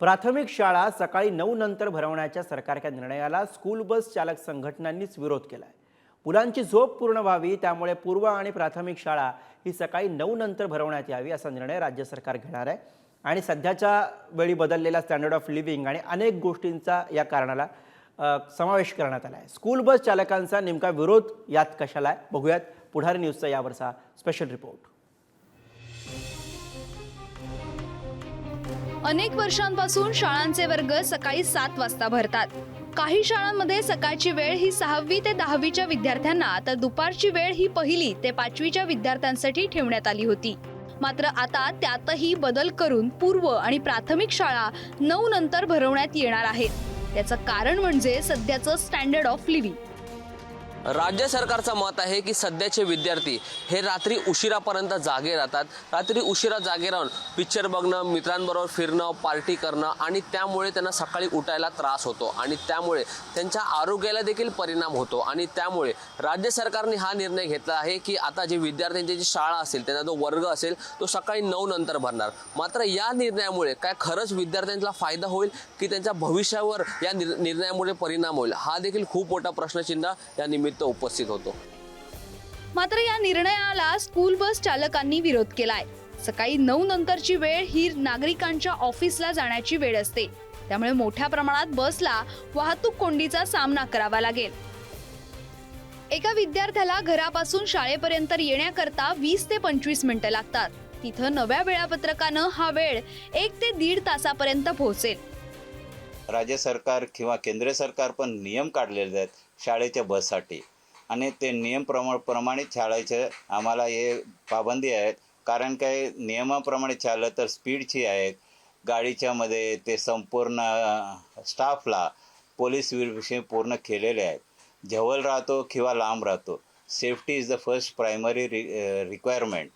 प्राथमिक शाळा सकाळी 9 नंतर भरवण्याच्या सरकारच्या निर्णयाला स्कूल बस चालक संघटनांनीच विरोध केलाय। मुलांची झोप पूर्ण व्हावी त्यामुळे पूर्व आणि प्राथमिक शाळा ही सकाळी 9 नंतर भरवण्यात यावी असा निर्णय राज्य सरकार घेणार आहे। आणि सध्याच्या वेळी बदललेला स्टँडर्ड ऑफ लिव्हिंग आणि अनेक गोष्टींचा या कारणाला समावेश करण्यात आला आहे। स्कूल बस चालकांचा नेमका विरोध यात कशाला आहे बघूयात पुढारी न्यूजचा यावरचा स्पेशल रिपोर्ट। अनेक वर्षांपासून शाळांचे वर्ग सकाळी 7 वाजता भरतात। काही शाळांमध्ये सकाळची वेळ ही 6वी ते 10वीच्या विद्यार्थ्यांना तर दुपारची वेळ ही 1ली ते 5वीच्या विद्यार्थ्यांसाठी ठेवण्यात आली होती। मात्र आता त्यातही बदल करून पूर्व आणि प्राथमिक शाळा 9 नंतर भरवण्यात येणार आहेत। याचं कारण म्हणजे सध्याचं स्टँडर्ड ऑफ लिव्हिंग। राज्य सरकारचं मत आहे की सध्याचे विद्यार्थी हे रात्री उशिरापर्यंत जागे राहतात। रात्री उशिरा जागे राहून पिक्चर बघणं, मित्रांबरोबर फिरणं, पार्टी करणं आणि त्यामुळे त्यांना सकाळी उठायला त्रास होतो आणि त्यामुळे त्यांच्या आरोग्याला देखील परिणाम होतो। आणि त्यामुळे राज्य सरकारने हा निर्णय घेतला आहे की आता जे विद्यार्थ्यांची जी शाळा असेल त्यांचा जो वर्ग असेल तो सकाळी 9 नंतर भरणार। मात्र या निर्णयामुळे काय खरंच विद्यार्थ्यांना फायदा होईल की त्यांच्या भविष्यावर या निर्णयामुळे परिणाम होईल, हा देखील खूप मोठा प्रश्नचिन्ह या निमित्त उपस्थित होतो। मात्र या निर्णयाला स्कूल बस चालकांनी विरोध केलाय। सकाळी 9 नंतरची वेळ ही नागरिकांच्या ऑफिसला जाण्याची वेळ असते, त्यामुळे मोठ्या प्रमाणात बसला वाहतूक कोंडीचा सामना करावा लागेल। एका विद्यार्थ्याला घरापासून शाळेपर्यंत येण्याकरता 20 ते 25 मिनिटं लागतात। तिथं नव्या वेळापत्रकानं हा वेळ 1 ते 1.5 तासापर्यंत पोहोचेल। राज्य सरकार किंवा केंद्र सरकार पण नियम काढलेले आहेत शाळेच्या बससाठी आणि ते नियम प्रमाणे चालायचे। आम्हाला हे पाबंदी आहेत, कारण काय नियमाप्रमाणे चाललं तर स्पीडची आहे गाडीच्या मध्ये ते संपूर्ण स्टाफला पोलीस विषय पूर्ण केलेले आहेत। जवळ राहतो किंवा लांब राहतो, safety is the first primary requirement.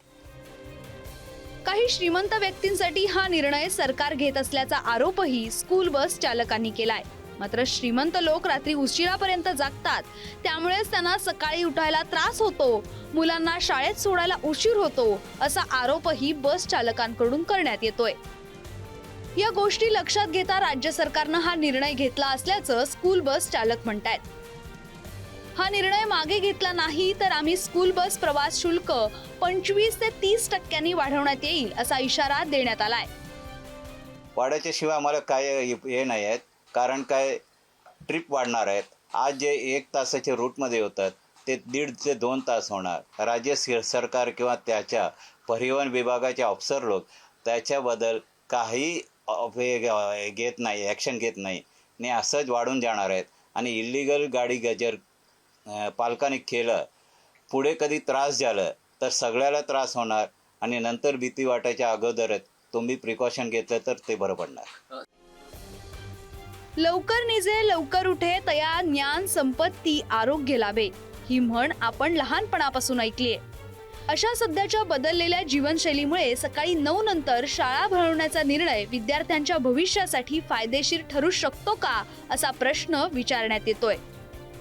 काही श्रीमंत व्यक्तींसाठी हा निर्णय सरकार घेत असल्याचा आरोपही स्कूल बस चालकांनी केलाय। मात्र श्रीमंत लोक रात्री उशिरापर्यंत जागतात, त्यामुळेच त्यांना सकाळी उठायला त्रास होतो, मुलांना शाळेत सोडायला उशीर होतो असा आरोपही बस चालकांकडून करण्यात येतोय। या गोष्टी लक्षात घेता राज्य सरकारनं हा निर्णय घेतला असल्याचं स्कूल बस चालक म्हणतायत। हा निर्णय मागे घेतला नाही तर आम्ही स्कूल बस प्रवास शुल्क 25 ते 30% वाढवण्यात येईल असा इशारा देण्यात आलाय। वाढायच्या शिवाय आम्हाला काय हे नाही आहेत, कारण काय ट्रिप वाढणार आहेत। आज जे 1 तासाच्या रूटमध्ये होतात ते 1.5 ते 2 तास होणार। राज्य सरकार किंवा त्याच्या परिवहन विभागाचे अफसर लोक त्याच्याबद्दल काही घेत नाही, ॲक्शन घेत नाही आणि असंच वाढून जाणार आहेत। आणि इल्लीगल गाडी गजर पालकांनी केलं, पुढे कधी त्रास झालं तर सगळ्याला त्रास होणार आणि नंतर भीती वाटायच्या अगोदरच तुम्ही प्रिकॉशन घेतलं तर ते बरं पडणार। लवकर निजे लवकर उठे तया ज्ञान संपत्ती आरोग्य लाभे ही म्हण आपण लहानपणापासून ऐकलीये। अशा सध्याच्या बदललेल्या जीवनशैलीमुळे सकाळी 9 नंतर शाळा भरवण्याचा निर्णय विद्यार्थ्यांच्या भविष्यासाठी फायदेशीर ठरू शकतो का असा प्रश्न विचारण्यात येतोय।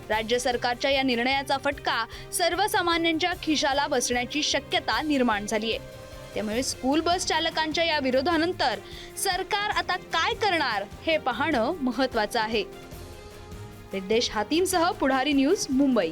राज्य सरकारच्या या निर्णयाचा फटका सर्वसामान्यांच्या खिशाला बसण्याची शक्यता निर्माण झालीय। त्यामुळे स्कूल बस चालकांच्या या विरोधानंतर सरकार आता काय करणार हे पाहणं महत्त्वाचं आहे। रिद्देश हातीमसह पुढारी न्यूज, मुंबई।